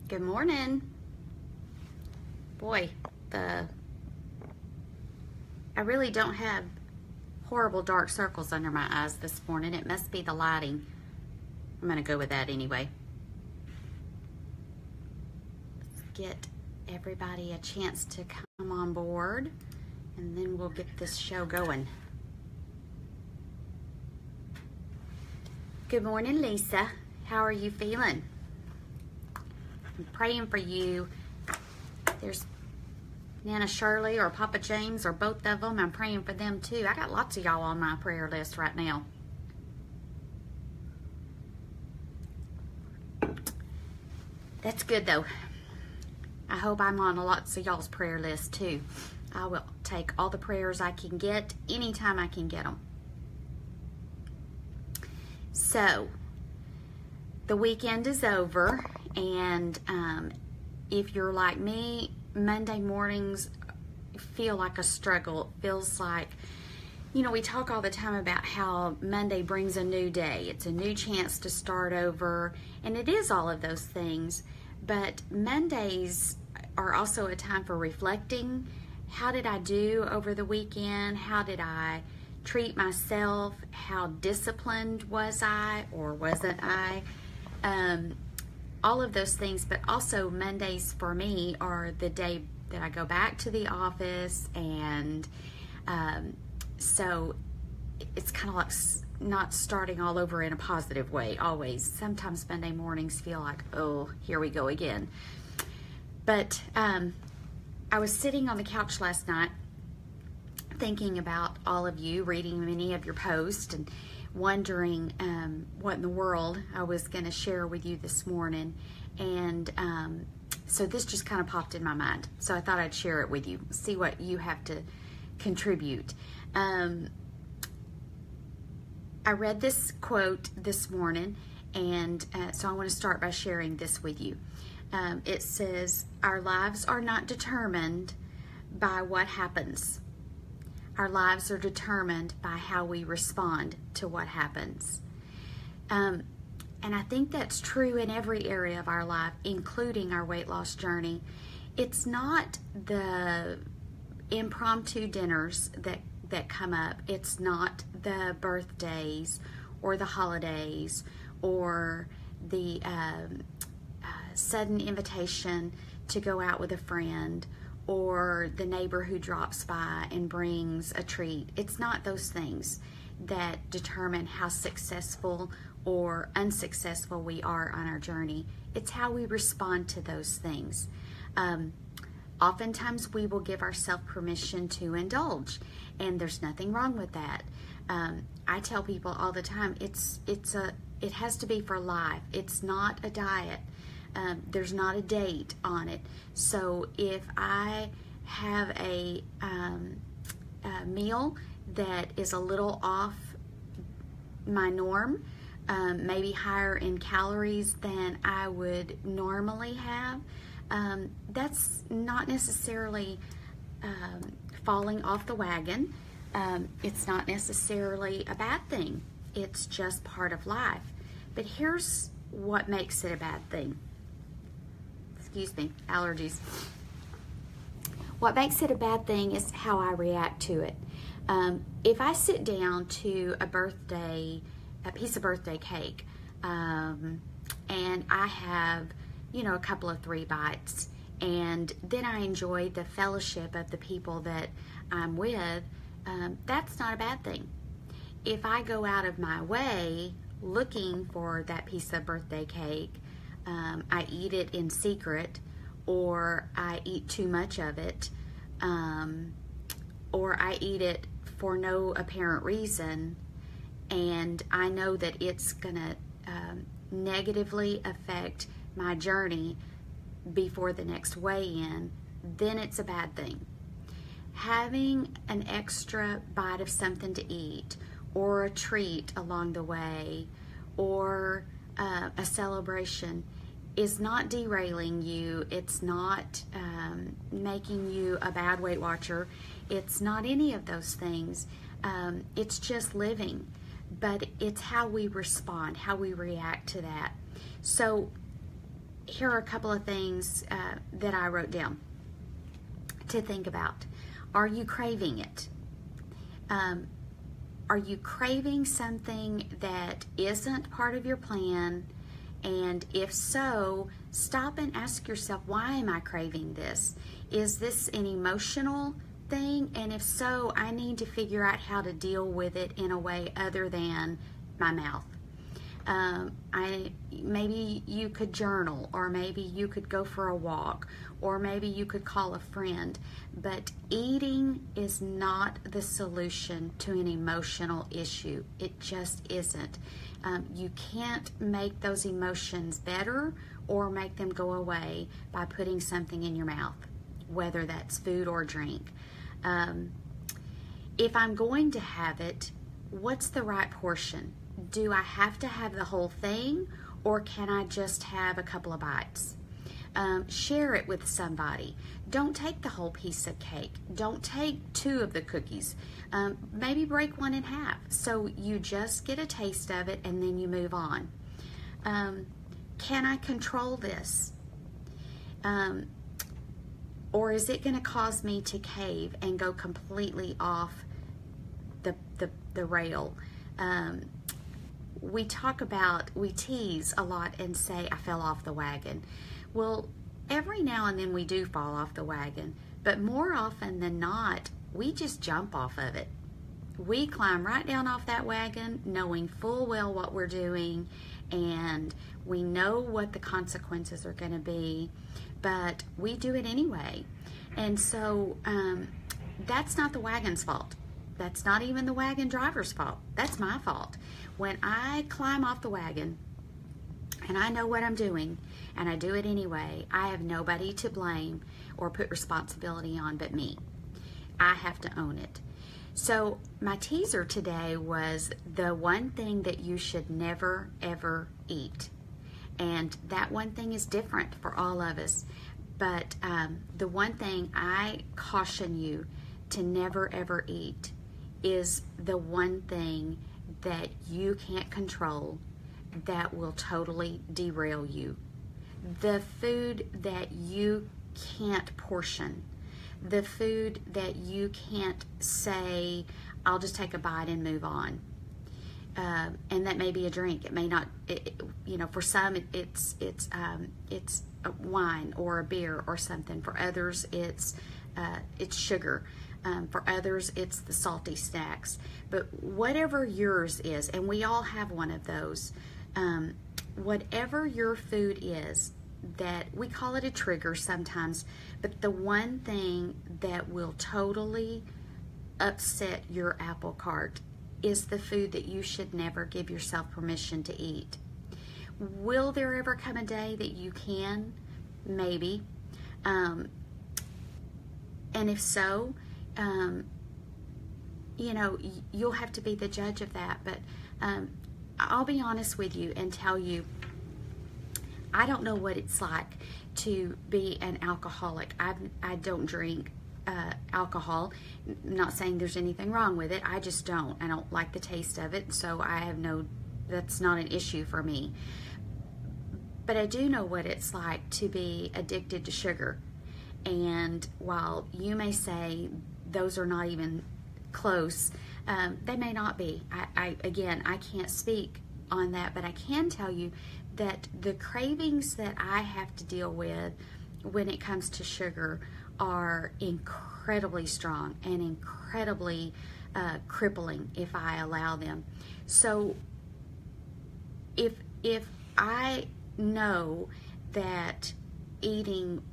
Good morning. Boy, I really don't have horrible dark circles under my eyes this morning. It must be the lighting. I'm going to go with that anyway. Let's get everybody a chance to come on board, and then we'll get this show going. Good morning, Lisa. How are you feeling? I'm praying for you. There's Nana Shirley or Papa James or both of them. I'm praying for them too. I got lots of y'all on my prayer list right now. That's good though. I hope I'm on lots of y'all's prayer list too. I will take all the prayers I can get anytime I can get them. So, the weekend is over, and if you're like me, Monday mornings feel like a struggle. It feels like, you know, we talk all the time about how Monday brings a new day. It's a new chance to start over, and it is all of those things. But Mondays are also a time for reflecting. How did I do over the weekend? How did I treat myself? How disciplined was I or wasn't I? All of those things, but also Mondays for me are the day that I go back to the office, and so it's kind of like not starting all over in a positive way always. Sometimes Monday mornings feel like, oh, here we go again. But I was sitting on the couch last night thinking about all of you, reading many of your posts, and wondering what in the world I was going to share with you this morning. And so this just kind of popped in my mind. So I thought I'd share it with you, see what you have to contribute. I read this quote this morning, and so I want to start by sharing this with you. It says, "Our lives are not determined by what happens. Our lives are determined by how we respond to what happens." And I think that's true in every area of our life, including our weight loss journey. It's not the impromptu dinners that come up. It's not the birthdays or the holidays or the sudden invitation to go out with a friend, or the neighbor who drops by and brings a treat. It's not those things that determine how successful or unsuccessful we are on our journey. It's how we respond to those things. Oftentimes we will give ourselves permission to indulge, and there's nothing wrong with that. I tell people all the time, it has to be for life. It's not a diet. There's not a date on it. So if I have a meal that is a little off my norm, maybe higher in calories than I would normally have, that's not necessarily falling off the wagon. It's not necessarily a bad thing. It's just part of life. But here's what makes it a bad thing. Excuse me, allergies. What makes it a bad thing is how I react to it. If I sit down to a piece of birthday cake, and I have, a couple of 3 bites, and then I enjoy the fellowship of the people that I'm with, that's not a bad thing. If I go out of my way looking for that piece of birthday cake, I eat it in secret, or I eat too much of it, or I eat it for no apparent reason, and I know that it's gonna negatively affect my journey before the next weigh-in, then it's a bad thing. Having an extra bite of something to eat, or a treat along the way, or a celebration is not derailing you. It's not making you a bad Weight Watcher. It's not any of those things. It's just living. But it's how we respond, how we react to that. So here are a couple of things that I wrote down to think about. Are you craving it? Are you craving something that isn't part of your plan? And if so, stop and ask yourself, why am I craving this? Is this an emotional thing? And if so, I need to figure out how to deal with it in a way other than my mouth. Maybe you could journal, or maybe you could go for a walk, or maybe you could call a friend. But eating is not the solution to an emotional issue. It just isn't. You can't make those emotions better or make them go away by putting something in your mouth, whether that's food or drink. If I'm going to have it, what's the right portion? Do I have to have the whole thing, or can I just have a couple of bites? Share it with somebody. Don't take the whole piece of cake. Don't take 2 of the cookies. Maybe break one in half so you just get a taste of it and then you move on. Can I control this? Or is it going to cause me to cave and go completely off the rail? We tease a lot and say, I fell off the wagon. Well, every now and then we do fall off the wagon, but more often than not, we just jump off of it. We climb right down off that wagon, knowing full well what we're doing, and we know what the consequences are going to be, but we do it anyway. And so that's not the wagon's fault. That's not even the wagon driver's fault. That's my fault. When I climb off the wagon and I know what I'm doing and I do it anyway, I have nobody to blame or put responsibility on but me. I have to own it. So my teaser today was the one thing that you should never ever eat. And that one thing is different for all of us. But the one thing I caution you to never ever eat is the one thing that you can't control that will totally derail you. The food that you can't portion. The food that you can't say, I'll just take a bite and move on. And that may be a drink. It may not, for some it's a wine or a beer or something. For others, it's sugar. For others, it's the salty snacks. But whatever yours is, and we all have one of those, whatever your food is, that we call it a trigger sometimes, but the one thing that will totally upset your apple cart is the food that you should never give yourself permission to eat. Will there ever come a day that you can? Maybe. And if so, you'll have to be the judge of that. But I'll be honest with you and tell you, I don't know what it's like to be an alcoholic. I don't drink alcohol. I'm not saying there's anything wrong with it. I just don't. I don't like the taste of it, so that's not an issue for me. But I do know what it's like to be addicted to sugar. And while you may say those are not even close, they may not be. Again, I can't speak on that, but I can tell you that the cravings that I have to deal with when it comes to sugar are incredibly strong and incredibly crippling if I allow them. So if I know that giving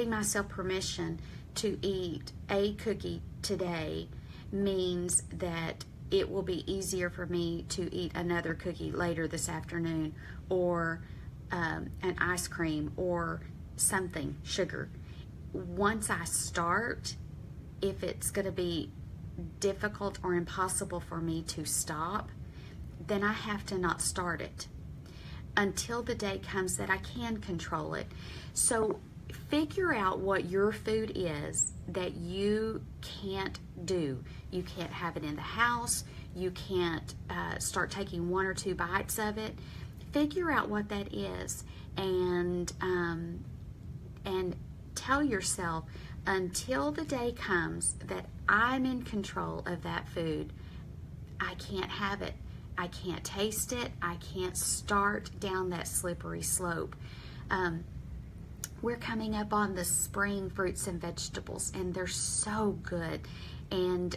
myself permission to eat a cookie today means that it will be easier for me to eat another cookie later this afternoon, or an ice cream or something, sugar. Once I start, if it's going to be difficult or impossible for me to stop, then I have to not start it until the day comes that I can control it. So figure out what your food is that you can't do. You can't have it in the house. You can't start taking 1 or 2 bites of it. figure out what that is, and tell yourself, until the day comes that I'm in control of that food, I can't have it. I can't taste it. I can't start down that slippery slope. We're coming up on the spring fruits and vegetables, and they're so good. And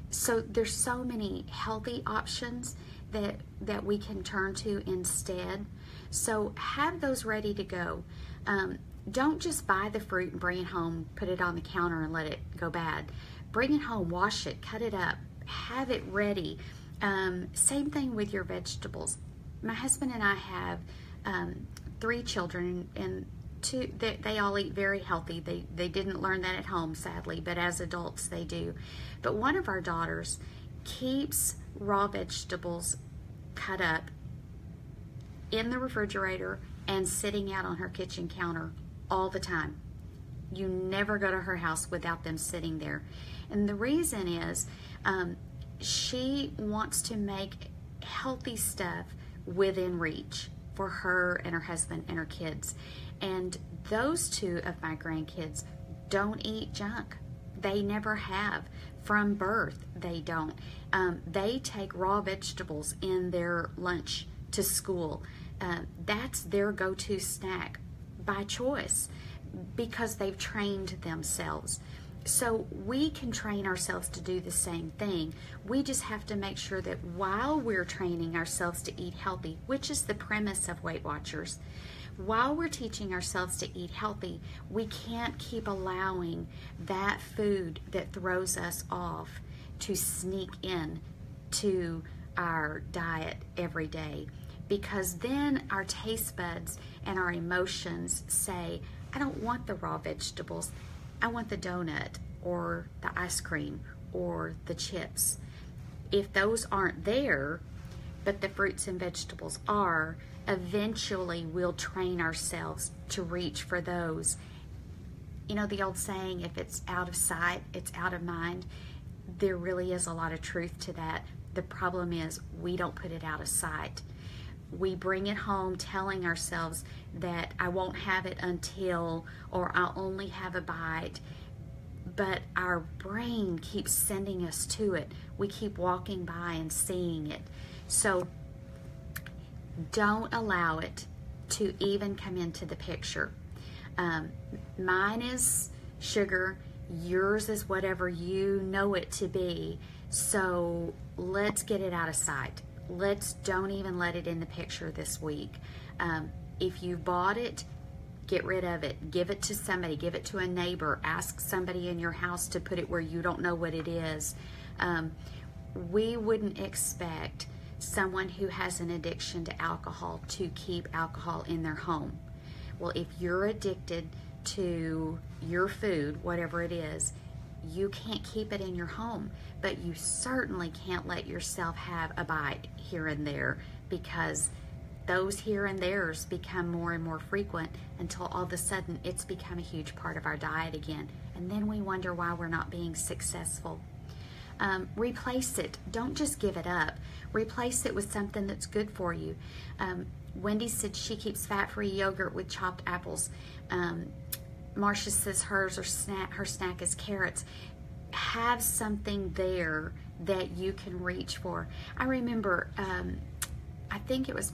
so there's so many healthy options that we can turn to instead. So have those ready to go. Don't just buy the fruit and bring it home, put it on the counter and let it go bad. Bring it home, wash it, cut it up, have it ready. Same thing with your vegetables. My husband and I have 3 children, and they all eat very healthy. They didn't learn that at home, sadly, but as adults they do. But one of our daughters keeps raw vegetables cut up in the refrigerator and sitting out on her kitchen counter all the time. You never go to her house without them sitting there. And the reason is she wants to make healthy stuff within reach for her and her husband and her kids. And those 2 of my grandkids don't eat junk. They never have. From birth, they don't. They take raw vegetables in their lunch to school. That's their go-to snack by choice because they've trained themselves. So we can train ourselves to do the same thing. We just have to make sure that while we're training ourselves to eat healthy, which is the premise of Weight Watchers, while we're teaching ourselves to eat healthy, we can't keep allowing that food that throws us off to sneak in to our diet every day. Because then our taste buds and our emotions say, I don't want the raw vegetables. I want the donut or the ice cream or the chips. If those aren't there, but the fruits and vegetables are, eventually we'll train ourselves to reach for those. You know the old saying, if it's out of sight, it's out of mind. There really is a lot of truth to that. The problem is we don't put it out of sight. We bring it home telling ourselves that I won't have it until, or I'll only have a bite. But our brain keeps sending us to it. We keep walking by and seeing it. So don't allow it to even come into the picture. Mine is sugar. Yours is whatever you know it to be. So let's get it out of sight. Don't even let it in the picture this week. If you bought it, get rid of it. Give it to somebody. Give it to a neighbor. Ask somebody in your house to put it where you don't know what it is. We wouldn't expect someone who has an addiction to alcohol to keep alcohol in their home. Well, if you're addicted to your food, whatever it is, you can't keep it in your home, but you certainly can't let yourself have a bite here and there, because those here and there's become more and more frequent until all of a sudden it's become a huge part of our diet again. And then we wonder why we're not being successful. Replace it. Don't just give it up. Replace it with something that's good for you. Wendy said she keeps fat-free yogurt with chopped apples. Marcia says her snack is carrots. Have something there that you can reach for. I remember, I think it was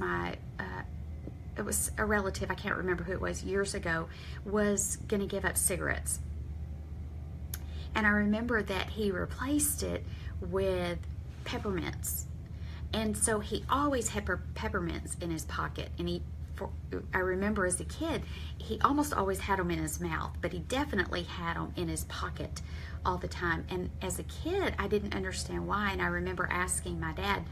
it was a relative, I can't remember who it was, years ago, was going to give up cigarettes. And I remember that he replaced it with peppermints. And so he always had peppermints in his pocket. And I remember as a kid, he almost always had them in his mouth, but he definitely had them in his pocket all the time. And as a kid, I didn't understand why. And I remember asking my dad,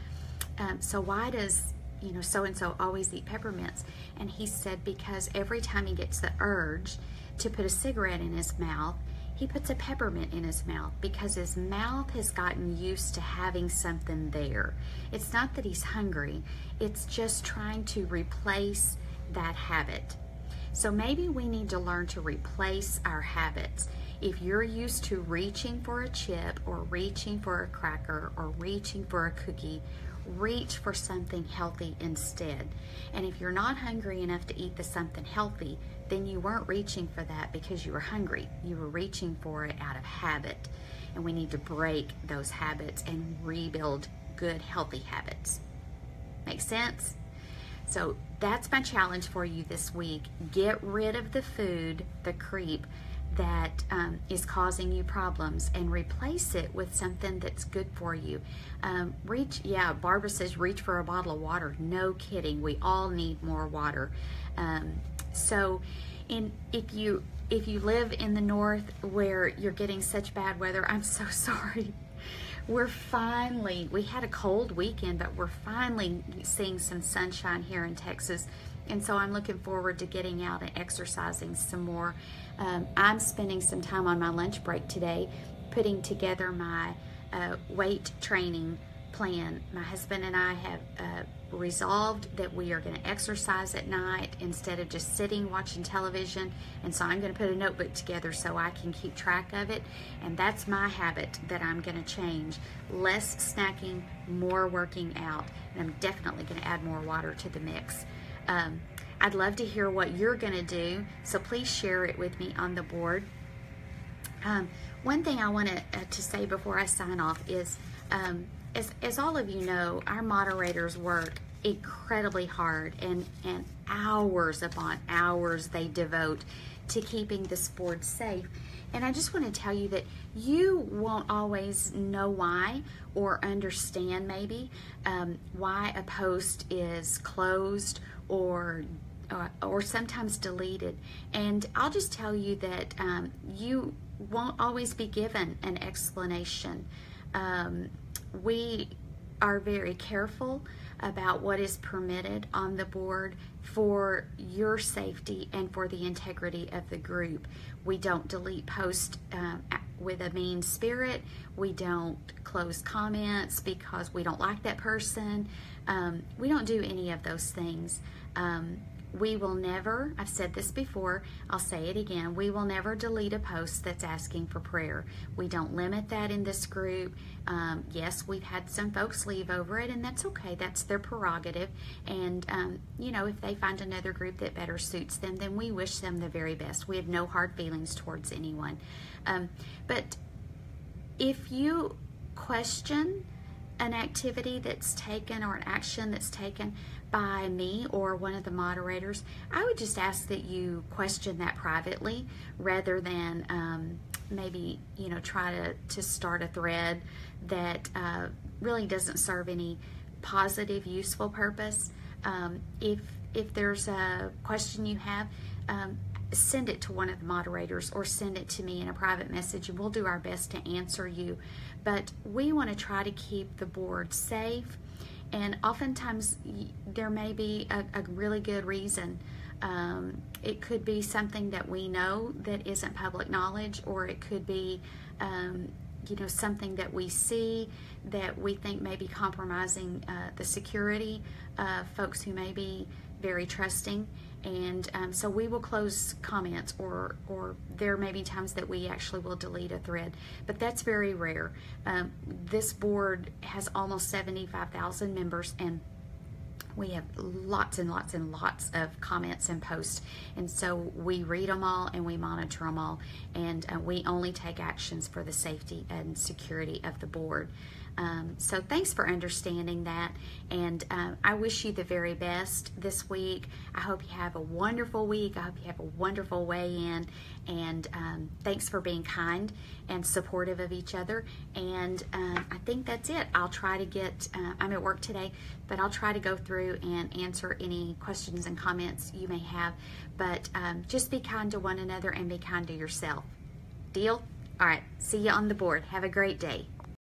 so why does, so-and-so always eat peppermints? And he said, because every time he gets the urge to put a cigarette in his mouth, he puts a peppermint in his mouth, because his mouth has gotten used to having something there. It's not that he's hungry, it's just trying to replace that habit. So maybe we need to learn to replace our habits. If you're used to reaching for a chip or reaching for a cracker or reaching for a cookie, reach for something healthy instead. And if you're not hungry enough to eat the something healthy, then you weren't reaching for that because you were hungry. You were reaching for it out of habit. And we need to break those habits and rebuild good, healthy habits. Make sense? So that's my challenge for you this week. Get rid of the food, the creep, that is causing you problems, and replace it with something that's good for you. Barbara says reach for a bottle of water. No kidding, we all need more water. If you live in the north where you're getting such bad weather, I'm so sorry. We had a cold weekend, but we're finally seeing some sunshine here in Texas. And so I'm looking forward to getting out and exercising some more. I'm spending some time on my lunch break today putting together my weight training plan. My husband and I have resolved that we are going to exercise at night instead of just sitting watching television. And so I'm going to put a notebook together so I can keep track of it. And that's my habit that I'm going to change. Less snacking, more working out. And I'm definitely going to add more water to the mix. I'd love to hear what you're going to do, so please share it with me on the board. One thing I want to say before I sign off is, as all of you know, our moderators work incredibly hard, and hours upon hours they devote to keeping this board safe. And I just want to tell you that you won't always know why, or understand maybe why a post is closed or sometimes deleted. And I'll just tell you that you won't always be given an explanation. We are very careful about what is permitted on the board for your safety and for the integrity of the group. We don't delete posts with a mean spirit. We don't close comments because we don't like that person. We don't do any of those things. We will never, I've said this before, I'll say it again, we will never delete a post that's asking for prayer. We don't limit that in this group. Yes, we've had some folks leave over it, and that's okay. That's their prerogative. And, if they find another group that better suits them, then we wish them the very best. We have no hard feelings towards anyone. But if you question an activity that's taken or an action that's taken by me or one of the moderators, I would just ask that you question that privately rather than maybe try to start a thread that really doesn't serve any positive, useful purpose. If there's a question you have, send it to one of the moderators or send it to me in a private message, and we'll do our best to answer you. But we want to try to keep the board safe, and oftentimes there may be a really good reason. It could be something that we know that isn't public knowledge, or it could be something that we see that we think may be compromising the security of folks who may be very trusting. And so we will close comments, or there may be times that we actually will delete a thread, but that's very rare. This board has almost 75,000 members, and we have lots and lots and lots of comments and posts, and so we read them all and we monitor them all, and we only take actions for the safety and security of the board. So thanks for understanding that, and I wish you the very best this week. I hope you have a wonderful week. I hope you have a wonderful weigh-in, and thanks for being kind and supportive of each other. And I think that's it. I'll try to get, I'm at work today, but I'll try to go through and answer any questions and comments you may have. But just be kind to one another and be kind to yourself. Deal? All right, see you on the board. Have a great day.